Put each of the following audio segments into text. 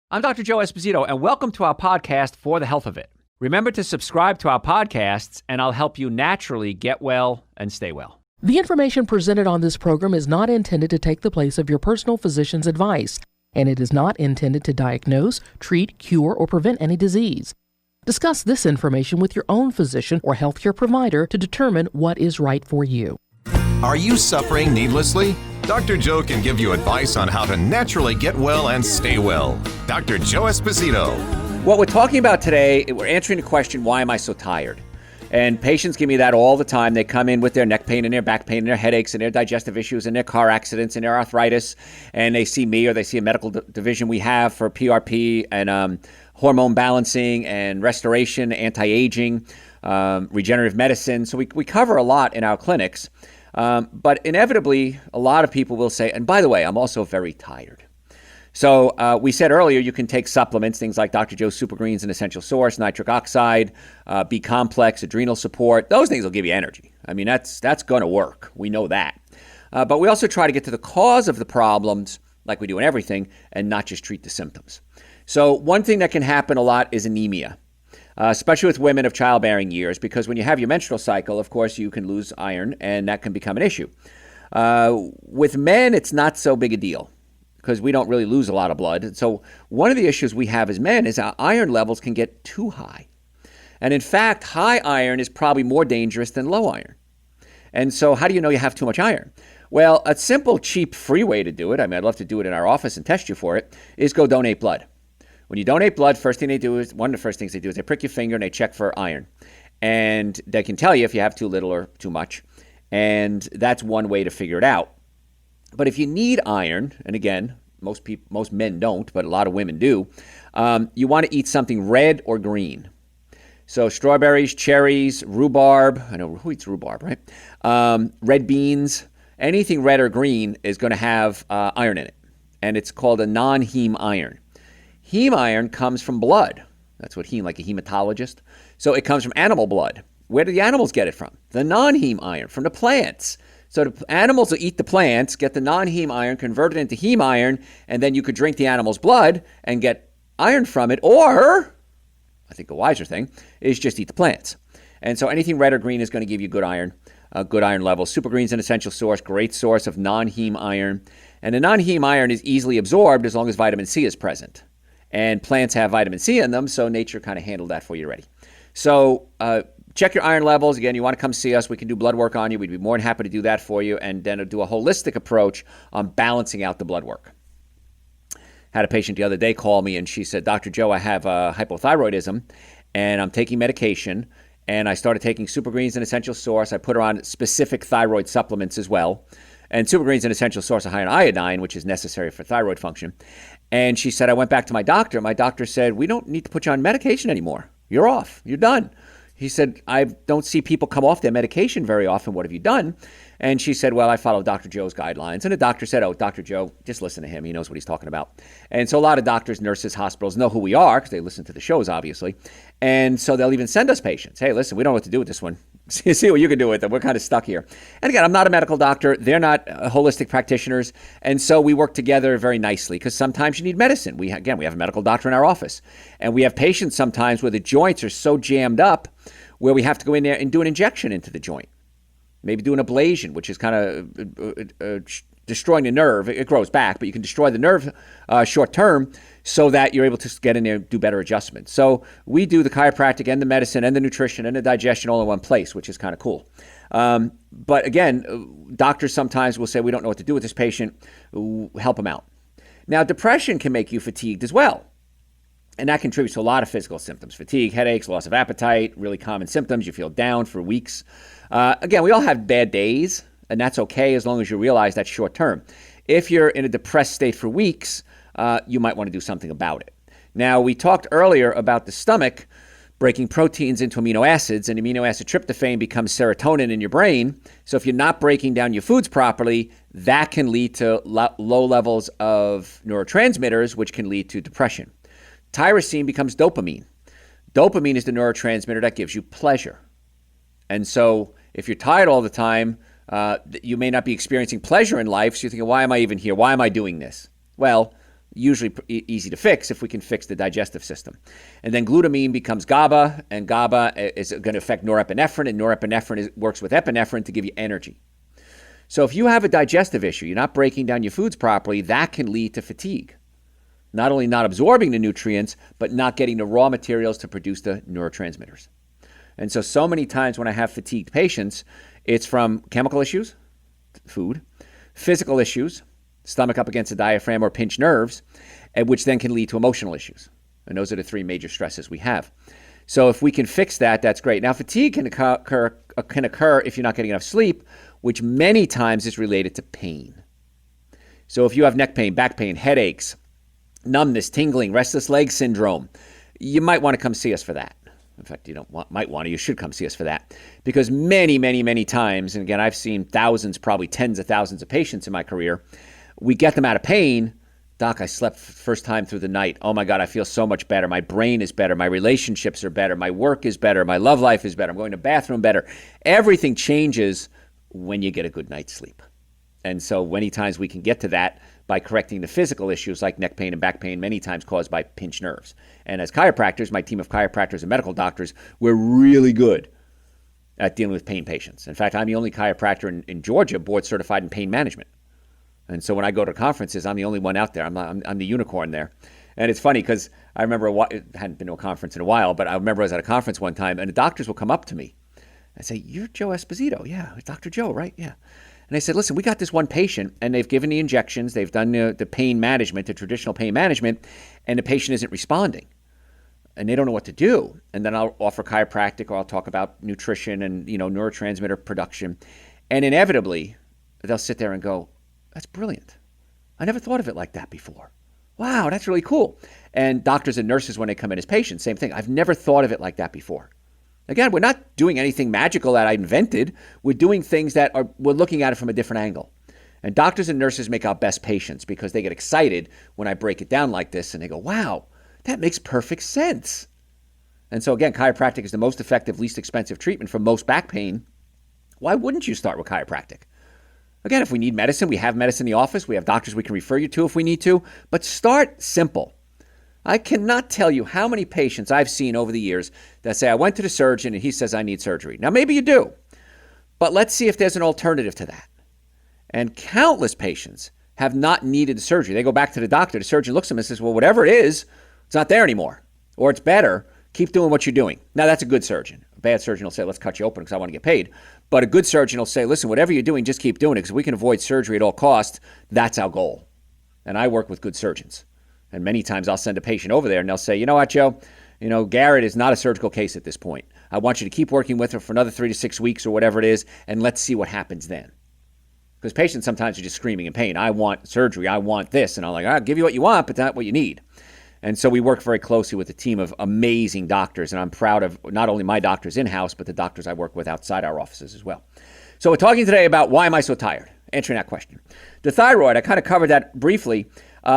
I'm Dr. Joe Esposito, and welcome to our podcast, For the Health of It. Remember to subscribe to our podcasts, and I'll help you naturally get well and stay well. The information presented on this program is not intended to take the place of your personal physician's advice, and it is not intended to diagnose, treat, cure, or prevent any disease. Discuss this information with your own physician or healthcare provider to determine what is right for you. Are you suffering needlessly? Dr. Joe can give you advice on how to naturally get well and stay well. Dr. Joe Esposito. What we're talking about today, we're answering the question, why am I so tired? And patients give me that all the time. They come in with their neck pain and their back pain and their headaches and their digestive issues and their car accidents and their arthritis. And they see me or they see a medical division we have for PRP and hormone balancing and restoration, anti-aging, regenerative medicine. So we cover a lot in our clinics. But inevitably, a lot of people will say, and by the way, I'm also very tired. So we said earlier, you can take supplements, things like Dr. Joe's Super Greens and Essential Source, nitric oxide, B-complex, adrenal support. Those things will give you energy. I mean, that's going to work. We know that. But we also try to get to the cause of the problems, like we do in everything, and not just treat the symptoms. So one thing that can happen a lot is anemia. Especially with women of childbearing years, because when you have your menstrual cycle, of course, you can lose iron, and that can become an issue. With men, it's not so big a deal, because we don't really lose a lot of blood. So one of the issues we have as men is our iron levels can get too high. And in fact, high iron is probably more dangerous than low iron. And so how do you know you have too much iron? Well, a simple, cheap, free way to do it, I mean, I'd love to do it in our office and test you for it, is go donate blood. When you donate blood, one of the first things they do is they prick your finger and they check for iron. And they can tell you if you have too little or too much. And that's one way to figure it out. But if you need iron, and again, most men don't, but a lot of women do, you want to eat something red or green. So strawberries, cherries, rhubarb. I know who eats rhubarb, right? Red beans. Anything red or green is going to have iron in it. And it's called a non-heme iron. Heme iron comes from blood. That's what heme, like a hematologist. So it comes from animal blood. Where do the animals get it from? The non-heme iron, from the plants. So the animals will eat the plants, get the non-heme iron, convert it into heme iron, and then you could drink the animal's blood and get iron from it. Or, I think the wiser thing, is just eat the plants. And so anything red or green is going to give you good iron levels. Super Greens and Essential Source, great source of non-heme iron. And the non-heme iron is easily absorbed as long as vitamin C is present. And plants have vitamin C in them, so nature kind of handled that for you already. So check your iron levels. Again, you want to come see us. We can do blood work on you. We'd be more than happy to do that for you, and then do a holistic approach on balancing out the blood work. Had a patient the other day call me, and she said, Dr. Joe, I have hypothyroidism, and I'm taking medication, and I started taking Super Greens and Essential Source. I put her on specific thyroid supplements as well. And Super Greens and Essential Source are high in iodine, which is necessary for thyroid function. And she said, I went back to my doctor. My doctor said, we don't need to put you on medication anymore. You're off. You're done. He said, I don't see people come off their medication very often. What have you done? And she said, well, I follow Dr. Joe's guidelines. And the doctor said, oh, Dr. Joe, just listen to him. He knows what he's talking about. And so a lot of doctors, nurses, hospitals know who we are because they listen to the shows, obviously. And so they'll even send us patients. Hey, listen, we don't know what to do with this one. See what you can do with it. We're kind of stuck here. And again, I'm not a medical doctor. They're not holistic practitioners. And so we work together very nicely because sometimes you need medicine. We have a medical doctor in our office. And we have patients sometimes where the joints are so jammed up where we have to go in there and do an injection into the joint. Maybe do an ablation, which is kind of destroying the nerve. It grows back, but you can destroy the nerve short term so that you're able to get in there and do better adjustments. So we do the chiropractic and the medicine and the nutrition and the digestion all in one place, which is kind of cool. But again, doctors sometimes will say, we don't know what to do with this patient. Help them out. Now, depression can make you fatigued as well. And that contributes to a lot of physical symptoms: fatigue, headaches, loss of appetite, really common symptoms. You feel down for weeks. Again, we all have bad days, and that's okay as long as you realize that's short term. If you're in a depressed state for weeks, you might want to do something about it. Now, we talked earlier about the stomach breaking proteins into amino acids, and amino acid tryptophan becomes serotonin in your brain. So if you're not breaking down your foods properly, that can lead to low levels of neurotransmitters, which can lead to depression. Tyrosine becomes dopamine. Dopamine is the neurotransmitter that gives you pleasure. And so if you're tired all the time, you may not be experiencing pleasure in life. So you're thinking, why am I even here? Why am I doing this? Well, usually easy to fix if we can fix the digestive system. And then glutamine becomes GABA, and GABA is going to affect norepinephrine, and norepinephrine works with epinephrine to give you energy. So if you have a digestive issue, you're not breaking down your foods properly, that can lead to fatigue. Not only not absorbing the nutrients, but not getting the raw materials to produce the neurotransmitters. And so many times when I have fatigued patients, it's from chemical issues, food, physical issues, stomach up against the diaphragm or pinched nerves, which then can lead to emotional issues. And those are the three major stresses we have. So if we can fix that, that's great. Now, fatigue can occur if you're not getting enough sleep, which many times is related to pain. So if you have neck pain, back pain, headaches, numbness, tingling, restless leg syndrome, you might want to come see us for that. In fact, you should come see us for that. Because many times, and again, I've seen thousands, probably tens of thousands of patients in my career, we get them out of pain. Doc, I slept first time through the night. Oh my God, I feel so much better. My brain is better. My relationships are better. My work is better. My love life is better. I'm going to the bathroom better. Everything changes when you get a good night's sleep. And so many times we can get to that by correcting the physical issues like neck pain and back pain, many times caused by pinched nerves. And as chiropractors, my team of chiropractors and medical doctors, we're really good at dealing with pain patients. In fact, I'm the only chiropractor in Georgia board certified in pain management. And so when I go to conferences, I'm the only one out there. I'm the unicorn there. And it's funny because I remember, I hadn't been to a conference in a while, but I remember I was at a conference one time and the doctors will come up to me and say, "You're Joe Esposito." "Yeah, Dr. Joe, right? Yeah." And I said, "Listen, we got this one patient and they've given the injections, they've done the pain management, the traditional pain management, and the patient isn't responding. And they don't know what to do." And then I'll offer chiropractic or I'll talk about nutrition and, neurotransmitter production. And inevitably, they'll sit there and go, "That's brilliant. I never thought of it like that before. Wow, that's really cool." And doctors and nurses, when they come in as patients, same thing. "I've never thought of it like that before." Again, we're not doing anything magical that I invented. We're doing things we're looking at it from a different angle. And doctors and nurses make our best patients because they get excited when I break it down like this and they go, "Wow, that makes perfect sense." And so again, chiropractic is the most effective, least expensive treatment for most back pain. Why wouldn't you start with chiropractic? Again, if we need medicine, we have medicine in the office. We have doctors we can refer you to if we need to. But start simple. I cannot tell you how many patients I've seen over the years that say, "I went to the surgeon and he says I need surgery." Now, maybe you do, but let's see if there's an alternative to that. And countless patients have not needed the surgery. They go back to the doctor. The surgeon looks at them and says, "Well, whatever it is, it's not there anymore, or it's better. Keep doing what you're doing." Now, that's a good surgeon. A bad surgeon will say, "Let's cut you open because I want to get paid." But a good surgeon will say, "Listen, whatever you're doing, just keep doing it because we can avoid surgery at all costs. That's our goal." And I work with good surgeons. And many times I'll send a patient over there and they'll say, "You know what, Joe? Garrett is not a surgical case at this point. I want you to keep working with her for another 3 to 6 weeks or whatever it is, and let's see what happens then." Because patients sometimes are just screaming in pain. "I want surgery. I want this." And I'm like, "I'll give you what you want, but not what you need." And so we work very closely with a team of amazing doctors. And I'm proud of not only my doctors in-house, but the doctors I work with outside our offices as well. So we're talking today about why am I so tired? Answering that question. The thyroid, I kind of covered that briefly.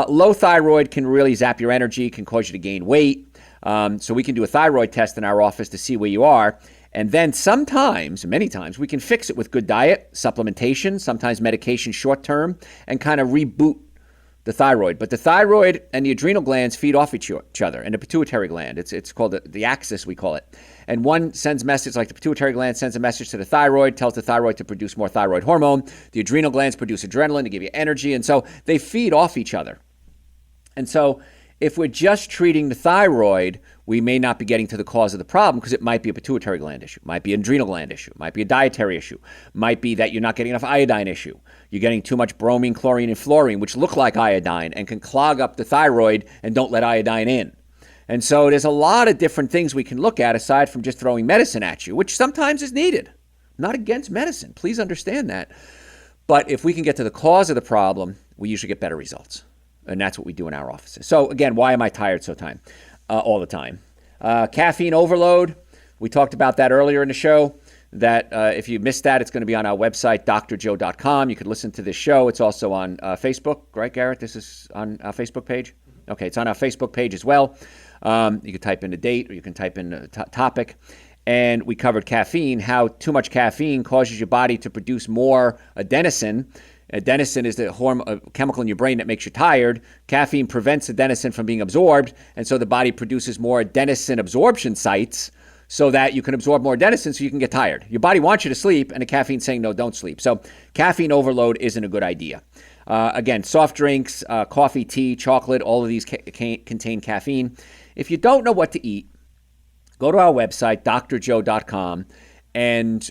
Low thyroid can really zap your energy, can cause you to gain weight. So we can do a thyroid test in our office to see where you are. And then sometimes, many times, we can fix it with good diet, supplementation, sometimes medication short-term, and kind of reboot the thyroid. But the thyroid and the adrenal glands feed off each other, and the pituitary gland. It's called the axis, we call it. And one sends message, like the pituitary gland sends a message to the thyroid, tells the thyroid to produce more thyroid hormone. The adrenal glands produce adrenaline to give you energy. And so they feed off each other. And so if we're just treating the thyroid, we may not be getting to the cause of the problem because it might be a pituitary gland issue, might be an adrenal gland issue, might be a dietary issue, might be that you're not getting enough iodine issue. You're getting too much bromine, chlorine, and fluorine, which look like iodine and can clog up the thyroid and don't let iodine in. And so there's a lot of different things we can look at aside from just throwing medicine at you, which sometimes is needed. I'm not against medicine. Please understand that. But if we can get to the cause of the problem, we usually get better results. And that's what we do in our offices. So again, why am I tired all the time? Caffeine overload. We talked about that earlier in the show. That if you missed that, it's going to be on our website, drjoe.com. You could listen to this show. It's also on Facebook, right, Garrett? This is on our Facebook page? Okay, it's on our Facebook page as well. You can type in a date or you can type in a topic. And we covered caffeine, how too much caffeine causes your body to produce more adenosine. Adenosine is the chemical in your brain that makes you tired. Caffeine prevents adenosine from being absorbed, and so the body produces more adenosine absorption sites so that you can absorb more adenosine so you can get tired. Your body wants you to sleep, and the caffeine's saying, no, don't sleep. So caffeine overload isn't a good idea. Again, soft drinks, coffee, tea, chocolate, all of these contain caffeine. If you don't know what to eat, go to our website, drjoe.com, and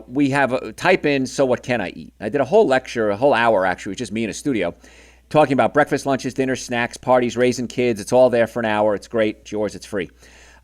we have type in, so what can I eat? I did a whole lecture, a whole hour actually, just me in a studio, talking about breakfast, lunches, dinners, snacks, parties, raising kids. It's all there for an hour. It's great. It's yours. It's free.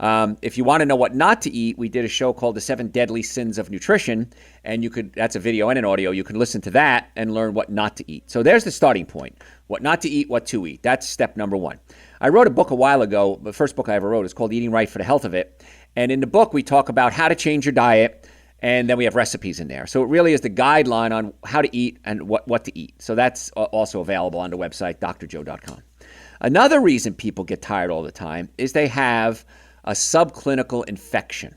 If you want to know what not to eat, we did a show called The 7 Deadly Sins of Nutrition, and that's a video and an audio. You can listen to that and learn what not to eat. So there's the starting point. What not to eat, what to eat. That's step number one. I wrote a book a while ago. The first book I ever wrote is called Eating Right for the Health of It. And in the book, we talk about how to change your diet, and then we have recipes in there. So it really is the guideline on how to eat and what to eat. So that's also available on the website, drjoe.com. Another reason people get tired all the time is they have a subclinical infection.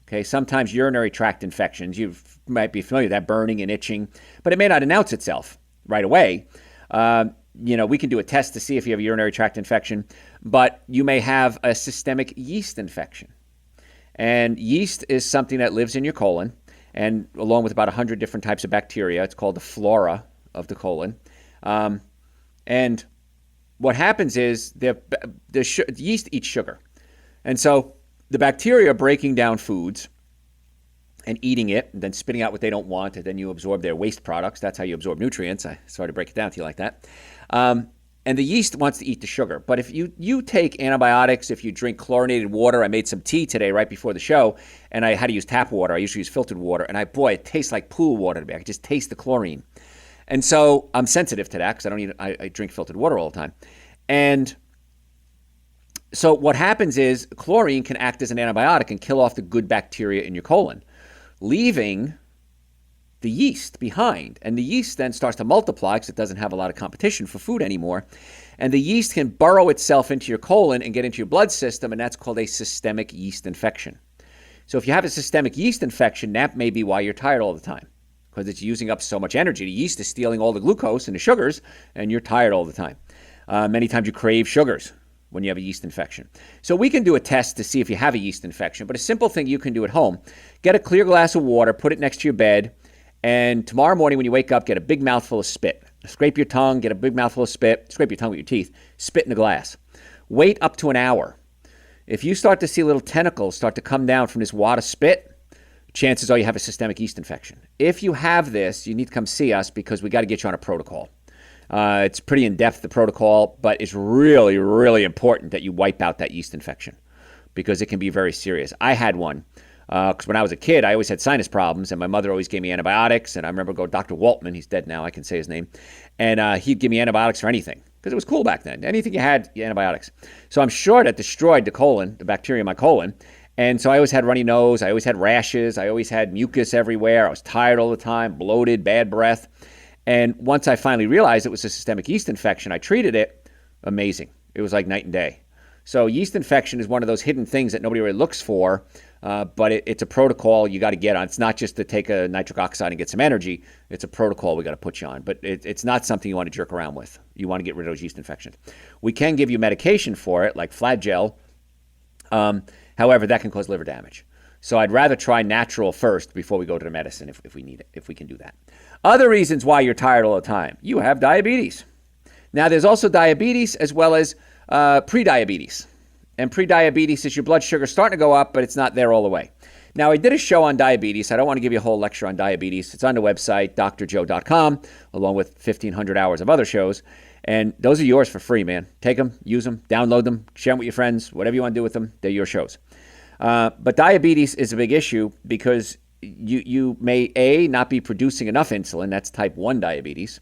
Okay, sometimes urinary tract infections, you might be familiar with that, burning and itching, but it may not announce itself right away. We can do a test to see if you have a urinary tract infection, but you may have a systemic yeast infection. And yeast is something that lives in your colon, and along with about 100 different types of bacteria. It's called the flora of the colon. And what happens is the yeast eats sugar. And so the bacteria are breaking down foods and eating it, and then spitting out what they don't want, and then you absorb their waste products. That's how you absorb nutrients. I started to break it down to you like that. And the yeast wants to eat the sugar. But if you take antibiotics, if you drink chlorinated water, I made some tea today right before the show, and I had to use tap water. I usually use filtered water, and it tastes like pool water to me. I can just taste the chlorine. And so I'm sensitive to that because I drink filtered water all the time. And so what happens is chlorine can act as an antibiotic and kill off the good bacteria in your colon, leaving the yeast behind. And the yeast then starts to multiply because it doesn't have a lot of competition for food anymore. And the yeast can burrow itself into your colon and get into your blood system, and that's called a systemic yeast infection. So if you have a systemic yeast infection, that may be why you're tired all the time, because it's using up so much energy. The yeast is stealing all the glucose and the sugars, and you're tired all the time. Many times you crave sugars when you have a yeast infection. So we can do a test to see if you have a yeast infection, but a simple thing you can do at home: get a clear glass of water, put it next to your bed, and tomorrow morning when you wake up, get a big mouthful of spit. Scrape your tongue, get a big mouthful of spit, scrape your tongue with your teeth, spit in the glass. Wait up to an hour. If you start to see little tentacles start to come down from this wad of spit, chances are you have a systemic yeast infection. If you have this, you need to come see us because we got to get you on a protocol. It's pretty in-depth, the protocol, but it's really, really important that you wipe out that yeast infection because it can be very serious. I had one because when I was a kid, I always had sinus problems, and my mother always gave me antibiotics, and I remember going to Dr. Waltman, he's dead now, I can say his name, and he'd give me antibiotics for anything because it was cool back then. Anything you had, antibiotics. So I'm sure that destroyed the colon, the bacteria in my colon, and so I always had runny nose, I always had rashes, I always had mucus everywhere, I was tired all the time, bloated, bad breath. And once I finally realized it was a systemic yeast infection, I treated it. Amazing. It was like night and day. So yeast infection is one of those hidden things that nobody really looks for, but it's a protocol you got to get on. It's not just to take a nitric oxide and get some energy. It's a protocol we got to put you on. But it's not something you want to jerk around with. You want to get rid of those yeast infections. We can give you medication for it, like Flagyl. However, that can cause liver damage. So I'd rather try natural first before we go to the medicine if we need it, if we can do that. Other reasons why you're tired all the time. You have diabetes. Now, there's also diabetes as well as prediabetes. And prediabetes is your blood sugar starting to go up, but it's not there all the way. Now, I did a show on diabetes. I don't want to give you a whole lecture on diabetes. It's on the website, drjoe.com, along with 1,500 hours of other shows. And those are yours for free, man. Take them, use them, download them, share them with your friends, whatever you want to do with them. They're your shows. But diabetes is a big issue because you may, A, not be producing enough insulin. That's type 1 diabetes.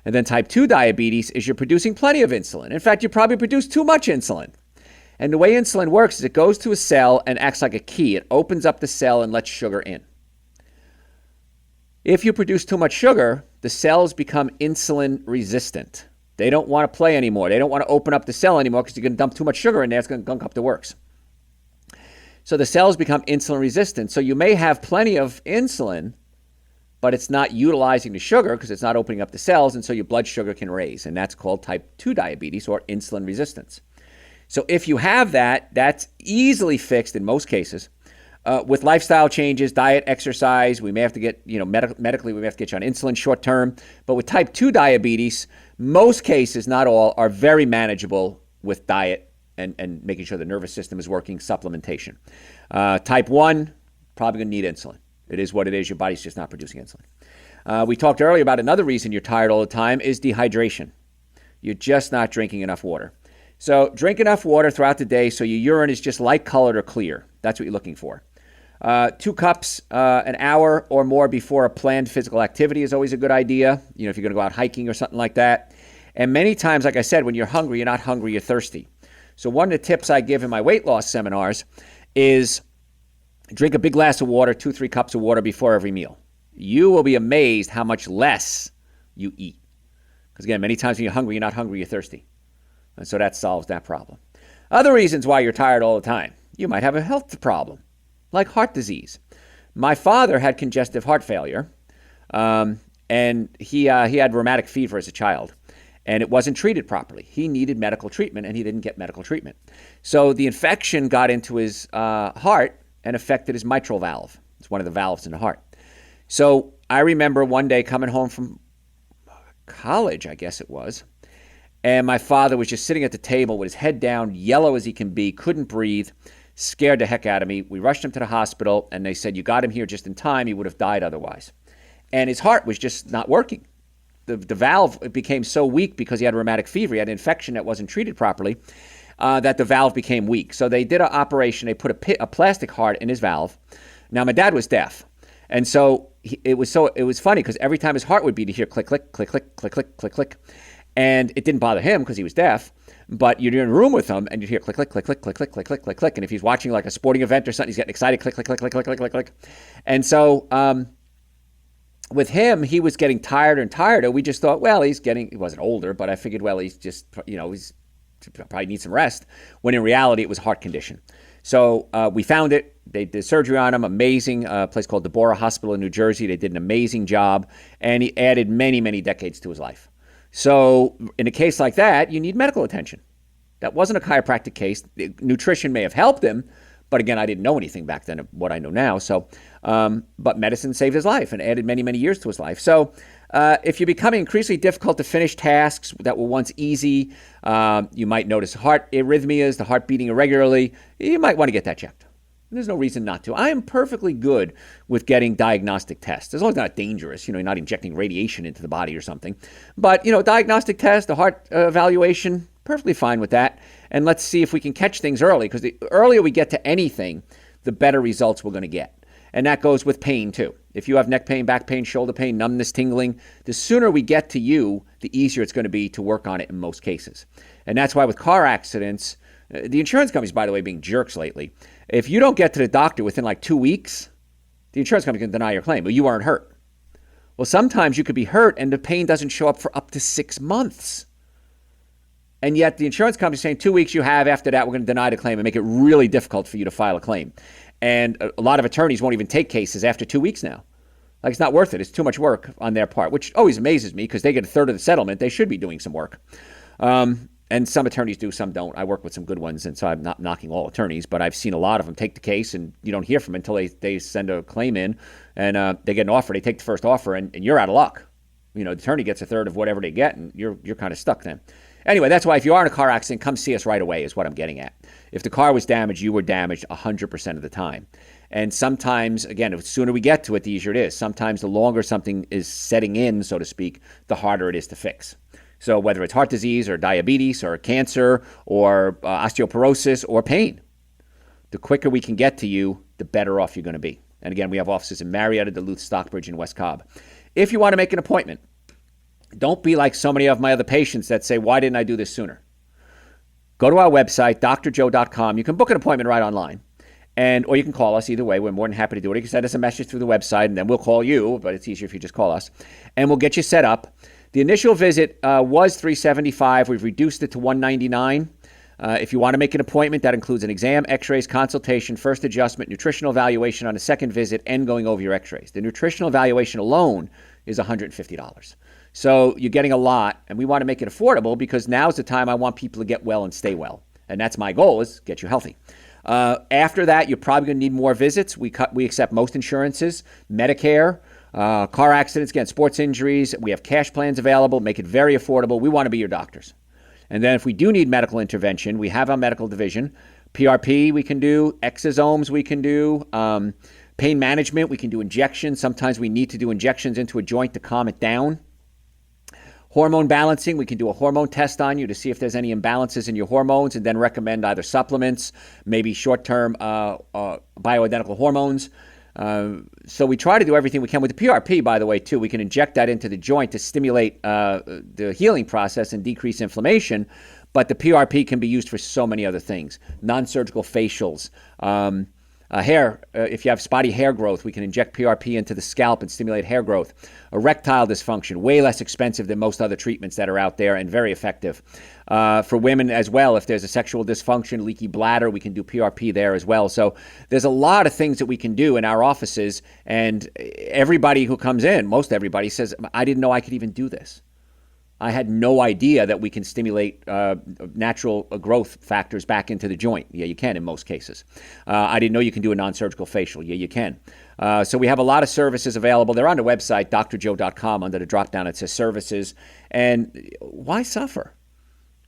And then type 2 diabetes is you're producing plenty of insulin. In fact, you probably produce too much insulin. And the way insulin works is it goes to a cell and acts like a key. It opens up the cell and lets sugar in. If you produce too much sugar, the cells become insulin resistant. They don't want to play anymore. They don't want to open up the cell anymore because you're going to dump too much sugar in there. It's going to gunk up the works. So the cells become insulin resistant. So you may have plenty of insulin, but it's not utilizing the sugar because it's not opening up the cells, and so your blood sugar can raise, and that's called type 2 diabetes or insulin resistance. So if you have that, that's easily fixed in most cases with lifestyle changes, diet, exercise. We may have to get, medically, we may have to get you on insulin short term. But with type 2 diabetes, most cases, not all, are very manageable with diet and making sure the nervous system is working, supplementation. Type 1, probably going to need insulin. It is what it is. Your body's just not producing insulin. We talked earlier about another reason you're tired all the time is dehydration. You're just not drinking enough water. So drink enough water throughout the day so your urine is just light colored or clear. That's what you're looking for. 2 cups an hour or more before a planned physical activity is always a good idea, if you're going to go out hiking or something like that. And many times, like I said, when you're hungry, you're not hungry, you're thirsty. So one of the tips I give in my weight loss seminars is drink a big glass of water, 2-3 cups of water before every meal. You will be amazed how much less you eat. Because again, many times when you're hungry, you're not hungry, you're thirsty. And so that solves that problem. Other reasons why you're tired all the time. You might have a health problem, like heart disease. My father had congestive heart failure, and he had rheumatic fever as a child, and it wasn't treated properly. He needed medical treatment, and he didn't get medical treatment. So the infection got into his heart and affected his mitral valve. It's one of the valves in the heart. So I remember one day coming home from college, I guess it was, and my father was just sitting at the table with his head down, yellow as he can be, couldn't breathe, scared the heck out of me. We rushed him to the hospital, and they said, you got him here just in time. He would have died otherwise. And his heart was just not working. The valve became so weak because he had rheumatic fever. He had an infection that wasn't treated properly, that the valve became weak. So they did an operation. They put a plastic heart in his valve. Now, my dad was deaf. And so it was funny because every time his heart would beat, he'd hear click, click, click, click, click, click, click, click. And it didn't bother him because he was deaf, but you're in a room with him and you'd hear click, click, click, click, click, click, click, click, click, click. And if he's watching like a sporting event or something, he's getting excited, click, click, click, click, click, click, click, click. And so with him, he was getting tired and tireder. We just thought, well, he wasn't older, but I figured, well, he's just, he's probably needs some rest. When in reality, it was a heart condition. So we found it. They did surgery on him, amazing, place called Deborah Hospital in New Jersey. They did an amazing job, and he added many, many decades to his life. So in a case like that, you need medical attention. That wasn't a chiropractic case. Nutrition may have helped him, but again, I didn't know anything back then of what I know now. So, but medicine saved his life and added many, many years to his life. So if you're becoming increasingly difficult to finish tasks that were once easy, you might notice heart arrhythmias, the heart beating irregularly. You might want to get that checked. There's no reason not to. I am perfectly good with getting diagnostic tests, as long as it's not dangerous. You're not injecting radiation into the body or something. But, diagnostic test, the heart evaluation, perfectly fine with that. And let's see if we can catch things early, because the earlier we get to anything, the better results we're going to get. And that goes with pain, too. If you have neck pain, back pain, shoulder pain, numbness, tingling, the sooner we get to you, the easier it's going to be to work on it in most cases. And that's why with car accidents, the insurance companies, by the way, being jerks lately. If you don't get to the doctor within like 2 weeks, the insurance company can deny your claim. Well, you weren't hurt. Well, sometimes you could be hurt and the pain doesn't show up for up to 6 months. And yet the insurance company is saying 2 weeks you have, after that we're going to deny the claim and make it really difficult for you to file a claim. And a lot of attorneys won't even take cases after 2 weeks now. Like, it's not worth it. It's too much work on their part, which always amazes me because they get a third of the settlement. They should be doing some work. And some attorneys do, some don't. I work with some good ones, and so I'm not knocking all attorneys, but I've seen a lot of them take the case, and you don't hear from them until they send a claim in, and they get an offer. They take the first offer, and you're out of luck. The attorney gets a third of whatever they get, and you're kind of stuck then. Anyway, that's why if you are in a car accident, come see us right away is what I'm getting at. If the car was damaged, you were damaged 100% of the time. And sometimes, again, the sooner we get to it, the easier it is. Sometimes the longer something is setting in, so to speak, the harder it is to fix. So whether it's heart disease or diabetes or cancer or osteoporosis or pain, the quicker we can get to you, the better off you're going to be. And again, we have offices in Marietta, Duluth, Stockbridge, and West Cobb. If you want to make an appointment, don't be like so many of my other patients that say, why didn't I do this sooner? Go to our website, drjoe.com. You can book an appointment right online. Or you can call us. Either way, we're more than happy to do it. You can send us a message through the website, and then we'll call you, but it's easier if you just call us. And we'll get you set up. The initial visit was $375. We've reduced it to $199. If you want to make an appointment, that includes an exam, x-rays, consultation, first adjustment, nutritional evaluation on a second visit, and going over your x-rays. The nutritional evaluation alone is $150. So you're getting a lot, and we want to make it affordable because now's the time I want people to get well and stay well. And that's my goal, is get you healthy. After that, you're probably going to need more visits. We accept most insurances, Medicare, car accidents, again, sports injuries. We have cash plans available, make it very affordable. We want to be your doctors. And then if we do need medical intervention, we have our medical division. PRP we can do, exosomes we can do, pain management, we can do injections. Sometimes we need to do injections into a joint to calm it down. Hormone balancing, we can do a hormone test on you to see if there's any imbalances in your hormones and then recommend either supplements, maybe short-term bioidentical hormones. So we try to do everything we can. With the PRP, by the way, too, we can inject that into the joint to stimulate the healing process and decrease inflammation. But the PRP can be used for so many other things. Non-surgical facials, hair. If you have spotty hair growth, we can inject PRP into the scalp and stimulate hair growth. Erectile dysfunction, way less expensive than most other treatments that are out there and very effective. For women as well, if there's a sexual dysfunction, leaky bladder, we can do PRP there as well. So there's a lot of things that we can do in our offices, and everybody who comes in, most everybody says, I didn't know I could even do this. I had no idea that we can stimulate natural growth factors back into the joint. Yeah, you can in most cases. I didn't know you can do a non-surgical facial. Yeah, you can. So we have a lot of services available. They're on the website, drjoe.com. Under the drop-down, it says services. And why suffer?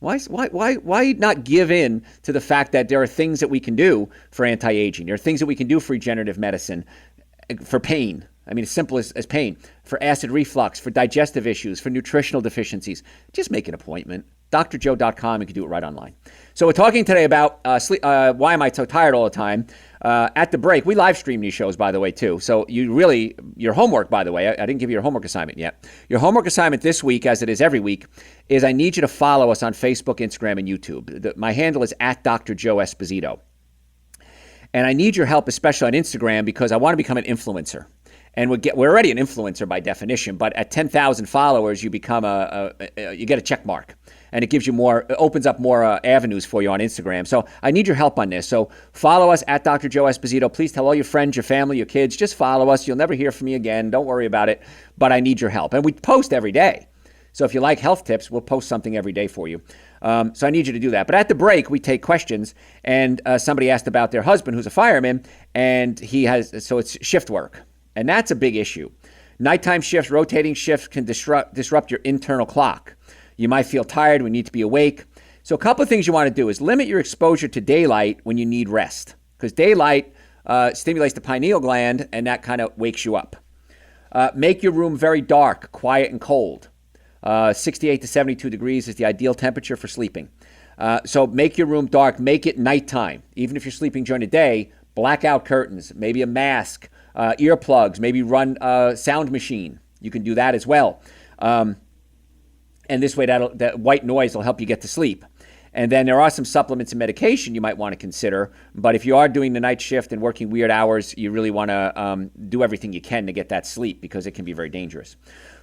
Why not give in to the fact that there are things that we can do for anti-aging? There are things that we can do for regenerative medicine, for pain. I mean, as simple as pain, for acid reflux, for digestive issues, for nutritional deficiencies. Just make an appointment. drjoe.com. You can do it right online. So we're talking today about sleep. Why am I so tired all the time? At the break, we live stream these shows, by the way, too. So your homework, by the way, I didn't give you your homework assignment yet. Your homework assignment this week, as it is every week, is I need you to follow us on Facebook, Instagram, and YouTube. My handle is at Dr. Joe Esposito. And I need your help, especially on Instagram, because I want to become an influencer. And we're already an influencer by definition, but at 10,000 followers, you become you get a check mark, and it gives you it opens up more avenues for you on Instagram. So I need your help on this. So follow us at Dr. Joe Esposito. Please tell all your friends, your family, your kids, just follow us. You'll never hear from me again. Don't worry about it, but I need your help. And we post every day. So if you like health tips, we'll post something every day for you. So I need you to do that. But at the break, we take questions, and somebody asked about their husband, who's a fireman, and so it's shift work. And that's a big issue. Nighttime shifts, rotating shifts can disrupt your internal clock. You might feel tired when you need to be awake. So a couple of things you want to do is limit your exposure to daylight when you need rest, because daylight stimulates the pineal gland, and that kind of wakes you up. Make your room very dark, quiet, and cold. 68 to 72 degrees is the ideal temperature for sleeping. So make your room dark. Make it nighttime. Even if you're sleeping during the day, blackout curtains, maybe a mask, earplugs, maybe run a sound machine. You can do that as well. And this way, that white noise will help you get to sleep. And then there are some supplements and medication you might want to consider. But if you are doing the night shift and working weird hours, you really want to do everything you can to get that sleep, because it can be very dangerous.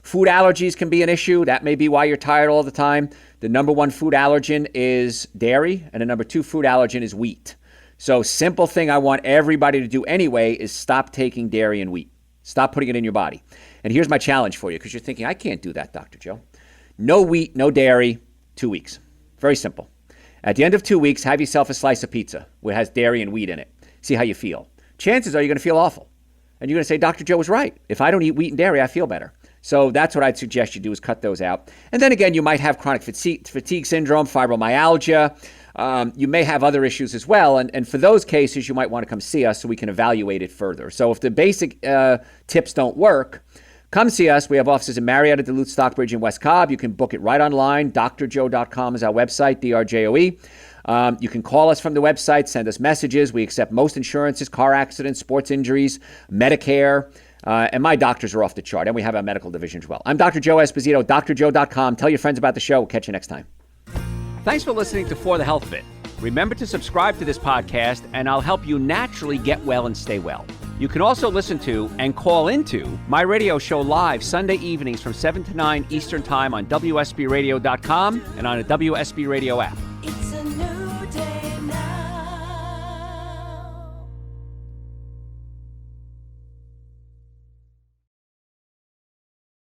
Food allergies can be an issue. That may be why you're tired all the time. The number one food allergen is dairy, and the number two food allergen is wheat. So simple thing I want everybody to do anyway is stop taking dairy and wheat. Stop putting it in your body. And here's my challenge for you, because you're thinking, I can't do that, Dr. Joe. No wheat, no dairy, 2 weeks. Very simple. At the end of 2 weeks, have yourself a slice of pizza where it has dairy and wheat in it. See how you feel. Chances are you're going to feel awful. And you're going to say, Dr. Joe was right. If I don't eat wheat and dairy, I feel better. So that's what I'd suggest you do, is cut those out. And then again, you might have chronic fatigue syndrome, fibromyalgia. You may have other issues as well. And for those cases, you might want to come see us so we can evaluate it further. So if the basic tips don't work, come see us. We have offices in Marietta, Duluth, Stockbridge, and West Cobb. You can book it right online. drjoe.com is our website, DRJOE. You can call us from the website, send us messages. We accept most insurances, car accidents, sports injuries, Medicare. And my doctors are off the chart. And we have our medical division as well. I'm Dr. Joe Esposito, drjoe.com. Tell your friends about the show. We'll catch you next time. Thanks for listening to For the Health Bit. Remember to subscribe to this podcast, and I'll help you naturally get well and stay well. You can also listen to and call into my radio show live Sunday evenings from 7 to 9 Eastern Time on WSBRadio.com and on a WSB Radio app.